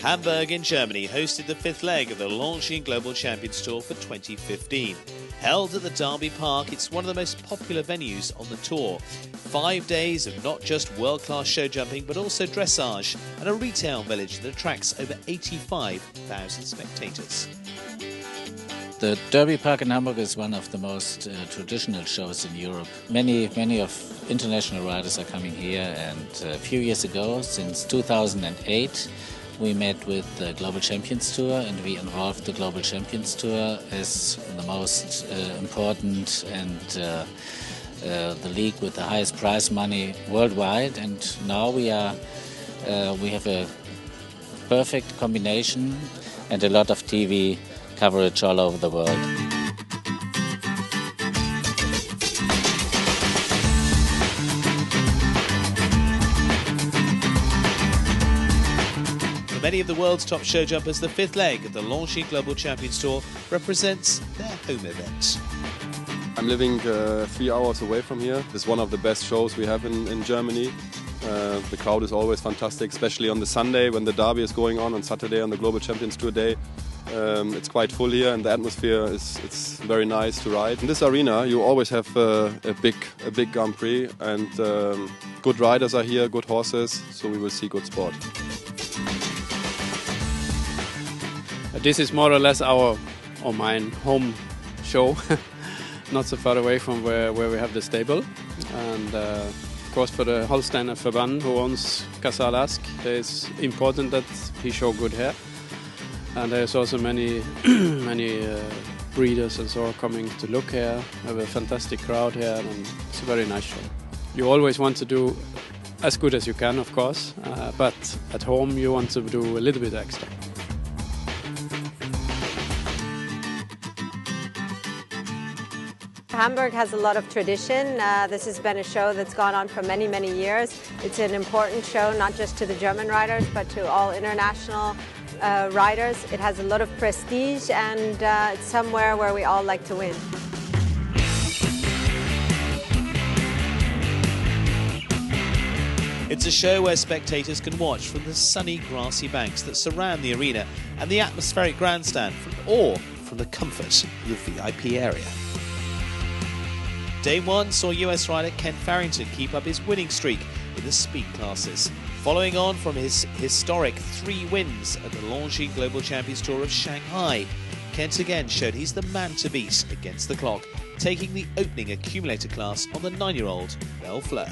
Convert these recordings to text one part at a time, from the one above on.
Hamburg in Germany hosted the fifth leg of the Longines Global Champions Tour for 2015. Held at the Derby Park, it's one of the most popular venues on the tour. 5 days of not just world-class show jumping, but also dressage and a retail village that attracts over 85,000 spectators. The Derby Park in Hamburg is one of the most traditional shows in Europe. Many of international riders are coming here, and a few years ago, since 2008, we met with the Global Champions Tour, and we involved the Global Champions Tour as the most important and the league with the highest prize money worldwide. And now we have a perfect combination and a lot of TV coverage all over the world. For many of the world's top show jumpers, the fifth leg of the Longines Global Champions Tour represents their home event. I'm living 3 hours away from here. It's one of the best shows we have in Germany. The crowd is always fantastic, especially on the Sunday when the Derby is going on Saturday on the Global Champions Tour day. It's quite full here, and the atmosphere it's very nice to ride. In this arena, you always have a big Grand Prix, and good riders are here, good horses, so we will see good sport. This is more or less our or mine home show, not so far away from where we have the stable, and of course for the Holsteiner Verband who owns Casal Ask, it's important that he show good hair. And there's also many breeders and so on coming to look here. We have a fantastic crowd here, and it's a very nice show. You always want to do as good as you can, of course, but at home you want to do a little bit extra. Hamburg has a lot of tradition. This has been a show that's gone on for many, many years. It's an important show, not just to the German riders, but to all international riders. It has a lot of prestige, and it's somewhere where we all like to win. It's a show where spectators can watch from the sunny, grassy banks that surround the arena and the atmospheric grandstand, or from the comfort of the VIP area. Day one saw US rider Ken Farrington keep up his winning streak in the speed classes. Following on from his historic 3 wins at the Longines Global Champions Tour of Shanghai, Kent again showed he's the man to beat against the clock, taking the opening accumulator class on the 9-year-old Belle Fleur.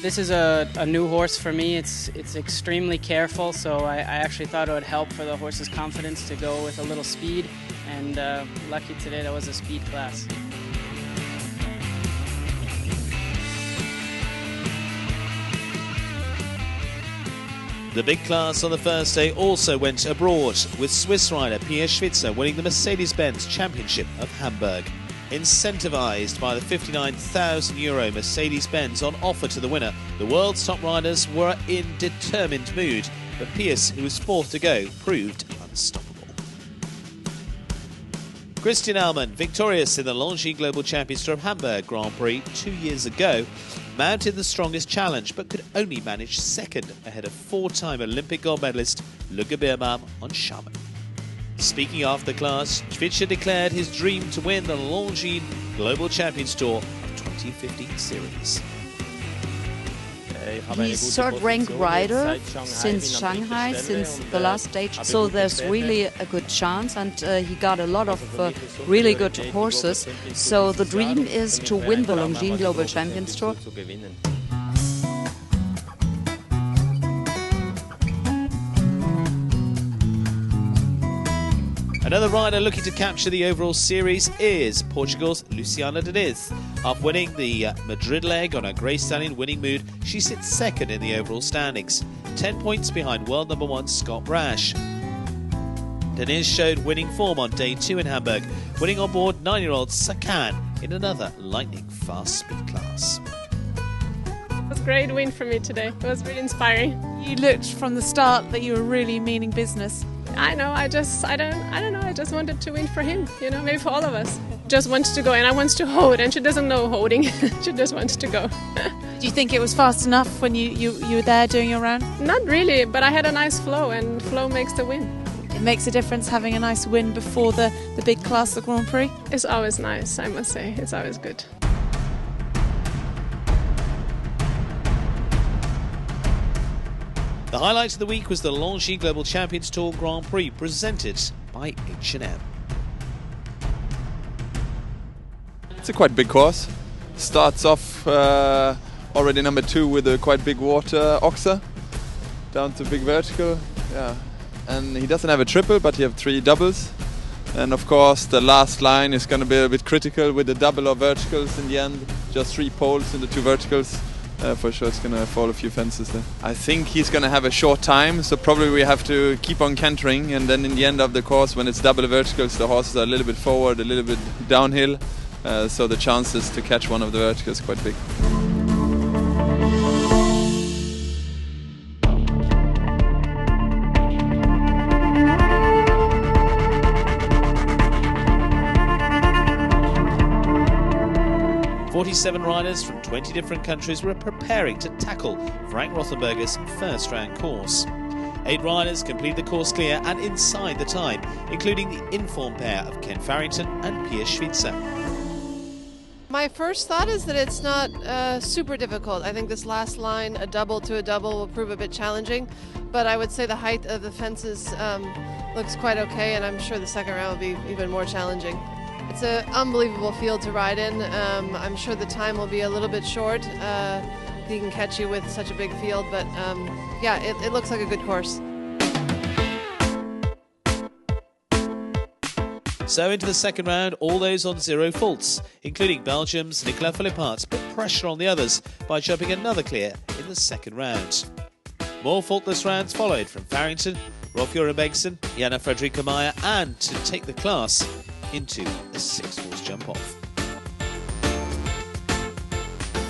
This is a new horse for me. It's extremely careful, so I actually thought it would help for the horse's confidence to go with a little speed, and lucky today that was a speed class. The big class on the first day also went abroad, with Swiss rider Pierre Schwitzer winning the Mercedes-Benz Championship of Hamburg. Incentivised by the €59,000 Mercedes-Benz on offer to the winner, the world's top riders were in determined mood, but Pierce, who was fourth to go, proved unstoppable. Christian Alman, victorious in the Longines Global Champions Tour of Hamburg Grand Prix 2 years ago, mounted the strongest challenge but could only manage second ahead of 4-time Olympic gold medalist Luca Beerbaum on Schaman. Speaking after the class, Schwitzer declared his dream to win the Longines Global Champions Tour of 2015 series. He's third-ranked rider since Shanghai, since the last stage, so there's really a good chance, and he got a lot of really good horses. So the dream is to win the Longines Global Champions Tour. Another rider looking to capture the overall series is Portugal's Luciana Diniz. After winning the Madrid leg on a Grey Stallion winning mood, she sits second in the overall standings, 10 points behind world number 1 Scott Brash. Diniz showed winning form on day 2 in Hamburg, winning on board 9-year-old Sakan in another lightning fast speed class. It was a great win for me today. It was really inspiring. You looked from the start that you were really meaning business. I know, I don't know, I just wanted to win for him, maybe for all of us. just wants to go, and I wants to hold, and she doesn't know holding. She just wants to go. Do you think it was fast enough when you were there doing your round? Not really, but I had a nice flow, and flow makes the win. It makes a difference having a nice win before the big class, the Grand Prix? It's always nice, I must say. It's always good. The highlight of the week was the Longines Global Champions Tour Grand Prix presented by H&M. It's a quite big course. Starts off already number 2 with a quite big water oxer down to big vertical. Yeah, and he doesn't have a triple, but he have 3 doubles. And of course, the last line is going to be a bit critical with the double or verticals in the end. Just 3 poles in the 2 verticals. For sure, it's going to fall a few fences there. I think he's going to have a short time, so probably we have to keep on cantering. And then in the end of the course, when it's double verticals, the horses are a little bit forward, a little bit downhill. So the chances to catch one of the verticals is quite big. "47 riders from 20 different countries were preparing to tackle Frank Rothenberger's first round course. 8 riders completed the course clear and inside the time, including the informed pair of Ken Farrington and Pia Schwitzer. My first thought is that it's not super difficult. I think this last line, a double to a double, will prove a bit challenging, but I would say the height of the fences looks quite okay, and I'm sure the second round will be even more challenging. It's an unbelievable field to ride in. I'm sure the time will be a little bit short. He can catch you with such a big field, but yeah, it looks like a good course. So into the second round, all those on 0 faults, including Belgium's Nicolas Philipparts, put pressure on the others by jumping another clear in the second round. More faultless rounds followed from Farrington, Rolf Joran Bengtsson, Jana Fredrika Meyer, and to take the class into the 6-horse jump-off.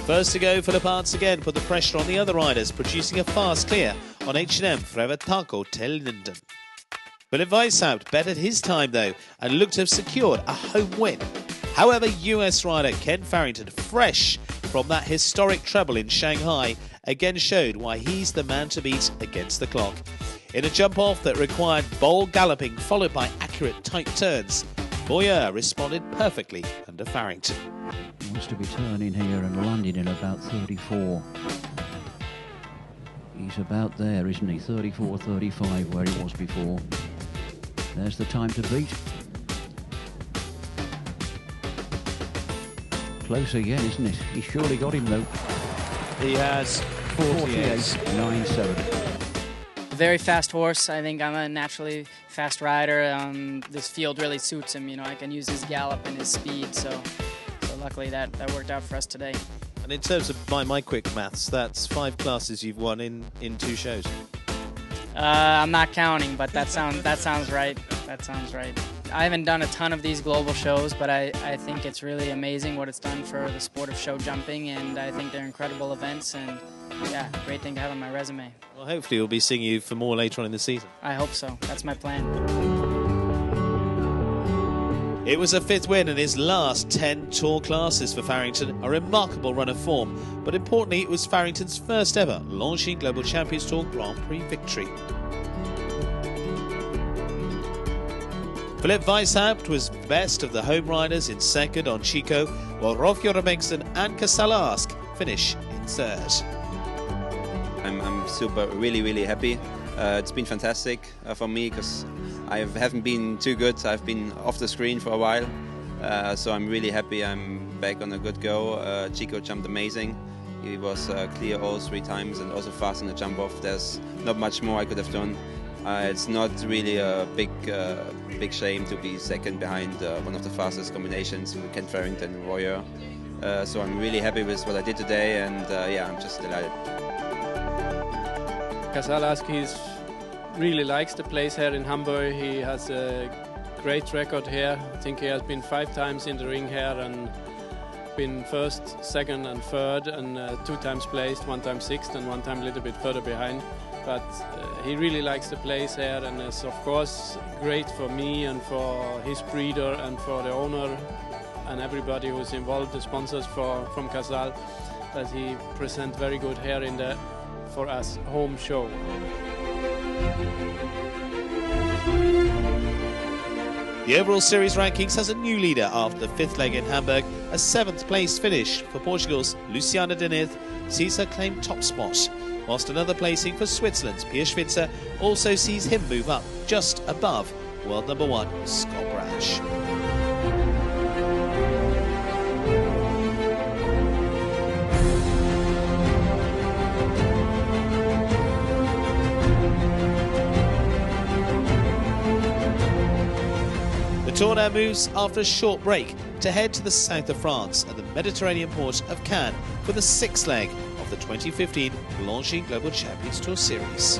First to go, Philipparts again put the pressure on the other riders, producing a fast clear on H&M Freve Taco Tellenden. Philip Weishaupt bettered his time though and looked to have secured a home win. However, US rider Ken Farrington, fresh from that historic treble in Shanghai, again showed why he's the man to beat against the clock. In a jump-off that required bold galloping followed by accurate tight turns, Boyer responded perfectly under Farrington. He wants to be turning here and landing in about 34. He's about there, isn't he? 34, 35 where he was before. There's the time to beat. Close again, isn't it? He's surely got him though. He has 48.97. Very fast horse. I think I'm a naturally fast rider. This field really suits him. You know, I can use his gallop and his speed. So luckily that worked out for us today. And in terms of my quick maths, that's 5 classes you've won in 2 shows. I'm not counting, but that sounds right. That sounds right. I haven't done a ton of these global shows, but I think it's really amazing what it's done for the sport of show jumping, and I think they're incredible events, and yeah, great thing to have on my resume. Well, hopefully we'll be seeing you for more later on in the season. I hope so. That's my plan. It was a 5th win in his last 10 tour classes for Farrington, a remarkable run of form, but importantly it was Farrington's first ever Longines Global Champions Tour Grand Prix victory. Philip Weishaupt was best of the home riders in second on Chico, while Rolf Joran Bengtsson and Casala Ask finish in 3rd. I'm super, really happy. It's been fantastic for me because I haven't been too good. I've been off the screen for a while, so I'm really happy I'm back on a good go. Chico jumped amazing. He was clear all 3 times and also fast in the jump off. There's not much more I could have done. It's not really a big shame to be second behind one of the fastest combinations with Ken Farrington and Royer. So I'm really happy with what I did today, and yeah, I'm just delighted. Kasalaski really likes the place here in Hamburg. He has a great record here. I think he has been 5 times in the ring here and been 1st, 2nd and 3rd, and 2 times placed, 1 time 6th and 1 time a little bit further behind. But he really likes the place here, and it's of course great for me and for his breeder and for the owner and everybody who's involved, the sponsors from Casal, that he present very good here in the, for us, home show. The overall series rankings has a new leader after the fifth leg in Hamburg. A seventh place finish for Portugal's Luciana Diniz sees her claim top spot, whilst another placing for Switzerland's Pia Schwitzer also sees him move up just above world number 1 Scott Brash. The tour now moves after a short break to head to the south of France and the Mediterranean port of Cannes for the sixth leg of the 2015 Longines Global Champions Tour Series.